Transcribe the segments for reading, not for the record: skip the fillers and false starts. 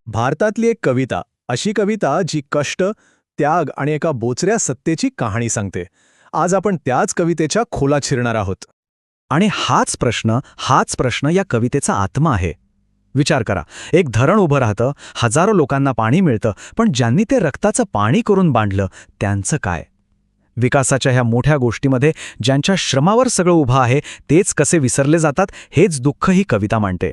भारतातली एक कविता, अशी कविता जी कष्ट, त्याग आणि एका बोचऱ्या सत्तेची कहाणी सांगते. आज आपण त्याच कवितेच्या खोलात शिरणार आहोत. आणि हाच प्रश्न या कवितेचा आत्मा आहे. विचार करा, एक धरण उभं राहतं, हजारो लोकांना पाणी मिळतं, पण ज्यांनी ते रक्ताचं पाणी करून बांधलं त्यांचं काय? विकासाच्या ह्या मोठ्या गोष्टीमध्ये ज्यांच्या श्रमावर सगळं उभं आहे तेच कसे विसरले जातात, हेच दुःख ही कविता मांडते.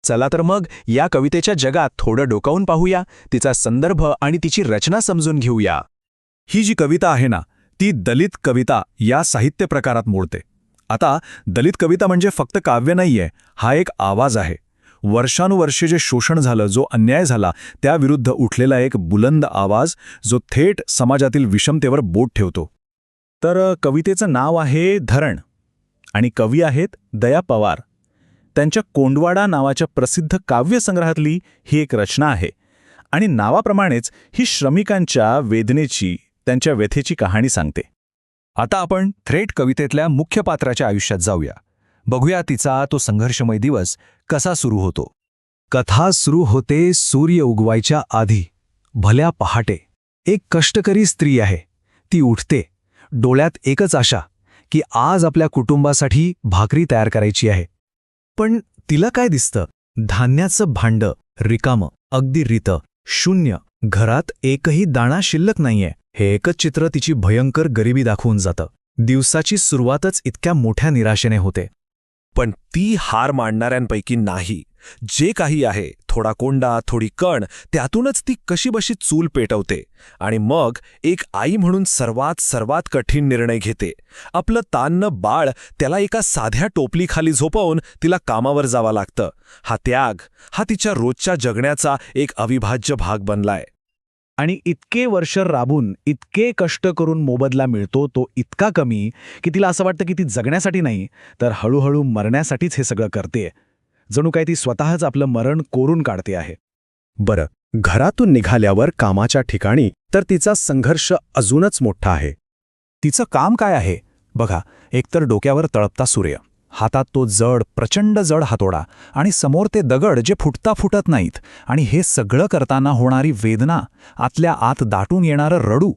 चला तर मग या कवितेच्या जगात थोडं डोकावून पाहूया, तिचा संदर्भ आणि तिची रचना समजून घेऊया. ही जी कविता आहे ना, ती दलित कविता या साहित्य प्रकारात मोडते. आता दलित कविता म्हणजे फक्त काव्य नाहीये, हा एक आवाज आहे. वर्षानुवर्षे जे शोषण झालं, जो अन्याय झाला, त्याविरुद्ध उठलेला एक बुलंद आवाज, जो थेट समाजातील विषमतेवर बोट ठेवतो. तर कवितेचं नाव आहे धरण आणि कवी आहेत दया पवार. त्यांच्या कोंडवाडा नावाच्या प्रसिद्ध काव्यसंग्रहातली ही एक रचना आहे आणि नावाप्रमाणेच ही श्रमिकांच्या वेदनेची, त्यांच्या व्यथेची कहाणी सांगते. आता आपण थेट कवितेतल्या मुख्य पात्राच्या आयुष्यात जाऊया. बघूया तिचा तो संघर्षमय दिवस कसा सुरू होतो. कथा सुरू होते सूर्य उगवायच्या आधी, भल्या पहाटे. एक कष्टकरी स्त्री आहे. ती उठते, डोळ्यात एकच आशा की आज आपल्या कुटुंबासाठी भाकरी तयार करायची आहे. पण तिला काय दिसतं? धान्याचं भांडं रिकामं, अगदी रितं, शून्य. घरात एकही दाणा शिल्लक नाहीये. हे एकच चित्र तिची भयंकर गरिबी दाखवून जातं. दिवसाची सुरुवातच इतक्या मोठ्या निराशेने होते. पण ती हार मानणाऱ्यांपैकी नाही. जे काही आहे, थोडा कोंडा, थोडी कण, त्यातूनच ती कशीबशी चूल पेटवते आणि मग एक आई म्हणून सर्वात कठीण निर्णय घेते. आपलं तान्ह बाळ त्याला एका साध्या टोपलीखाली झोपवून तिला कामावर जावं लागतं. हा त्याग, हा तिच्या रोजच्या जगण्याचा एक अविभाज्य भाग बनलाय. आणि इतके वर्ष राबून, इतके कष्ट करून मोबदला मिळतो तो इतका कमी की तिला असं वाटतं की ती जगण्यासाठी नाही, तर हळूहळू मरण्यासाठीच हे सगळं करतेय. जणू काय ती स्वतःच आपलं मरण कोरून काढते आहे. बरं, घरातून निघाल्यावर कामाच्या ठिकाणी तर तिचा संघर्ष अजूनच मोठा आहे. तिचं काम काय आहे? बघा, एकतर डोक्यावर तळपता सूर्य, हातात तो जड, प्रचंड जड हातोडा आणि समोर ते दगड जे फुटत नाहीत. आणि हे सगळं करताना होणारी वेदना, आतल्या आत दाटून येणारं रडू,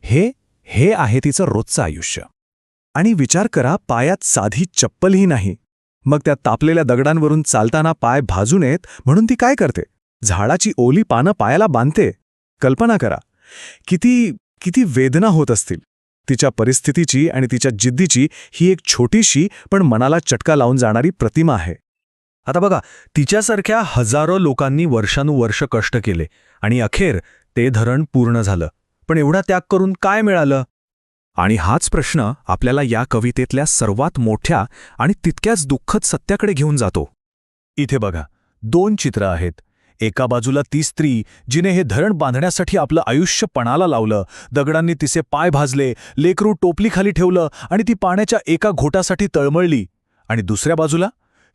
हे आहे तिचं रोजचं आयुष्य. आणि विचार करा, पायात साधी चप्पलही नाही. मग त्या तापलेल्या दगडांवरून चालताना पाय भाजू नयेत म्हणून ती काय करते? झाडाची ओली पानं पायाला बांधते. कल्पना करा, किती वेदना होत असतील. तिच्या परिस्थितीची आणि तिच्या जिद्दीची ही एक छोटीशी पण मनाला चटका लावून जाणारी प्रतिमा आहे. आता बघा, तिच्यासारख्या हजारो लोकांनी वर्षानुवर्ष कष्ट केले आणि अखेर ते धरण पूर्ण झालं. पण एवढा त्याग करून काय मिळालं? आणि हाच प्रश्न आपल्याला या कवितेतल्या सर्वात मोठ्या आणि तितक्याच दुःखद सत्याकडे घेऊन जातो. इथे बघा, दोन चित्र आहेत. एका बाजूला ती स्त्री जिने हे धरण बांधण्यासाठी आपलं आयुष्य पणाला लावलं, दगडांनी तिचे पाय भाजले, लेकरू टोपलीखाली ठेवलं आणि ती पाण्याच्या एका घोटासाठी तळमळली. आणि दुसऱ्या बाजूला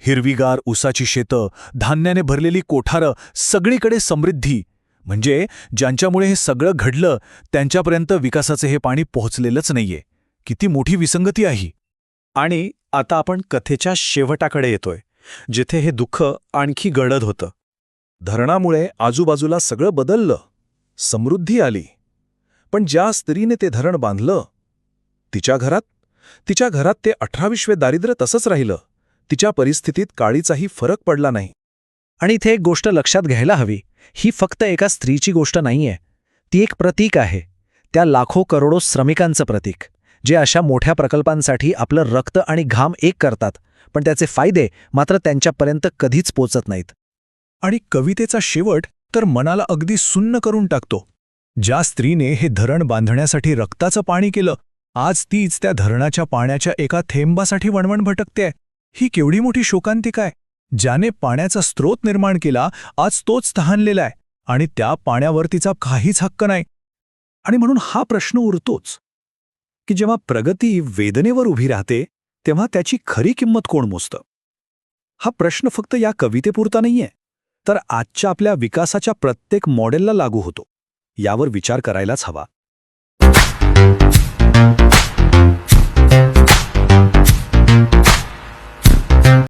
हिरवीगार उसाची शेतं, धान्याने भरलेली कोठारं, सगळीकडे समृद्धी. म्हणजे ज्यांच्यामुळे हे सगळं घडलं त्यांच्यापर्यंत विकासाचे हे पाणी पोहोचलेलंच नाहीये. किती मोठी विसंगती आहे. आणि आता आपण कथेच्या शेवटाकडे येतोय, जिथे हे दुःख आणखी गडद होतं. धरणामुळे आजूबाजूला सगळं बदललं, समृद्धी आली. पण ज्या स्त्रीने ते धरण बांधलं, तिच्या घरात ते 18वे दारिद्र्य तसंच राहिलं. तिच्या परिस्थितीत काळीचाही फरक पडला नाही. आणि इथे एक गोष्ट लक्षात घ्यायला हवी, ही फक्त एका स्त्रीची गोष्ट नाहीये. ती एक प्रतीक आहे, त्या लाखो करोडो श्रमिकांचं प्रतीक, जे अशा मोठ्या प्रकल्पांसाठी आपलं रक्त आणि घाम एक करतात, पण त्याचे फायदे मात्र त्यांच्यापर्यंत कधीच पोचत नाहीत. आणि कवितेचा शेवट तर मनाला अगदी सुन्न करून टाकतो. ज्या स्त्रीने हे धरण बांधण्यासाठी रक्ताचं पाणी केलं, आज तीच त्या धरणाच्या पाण्याच्या एका थेंबासाठी वणवण भटकतेय. ही केवढी मोठी शोकांतिका आहे. ज्याने पाण्याचा स्रोत निर्माण केला, आज तोच तहानलेला आहे आणि त्या पाण्यावर तिचा काहीच हक्क नाही. आणि म्हणून हा प्रश्न उरतोच की जेव्हा प्रगती वेदनेवर उभी राहते, तेव्हा त्याची खरी किंमत कोण मोजतं? हा प्रश्न फक्त या कवितेपुरता नाहीये, तर आजच्या आपल्या विकासाच्या प्रत्येक मॉडेलला लागू होतो. यावर विचार करायलाच हवा.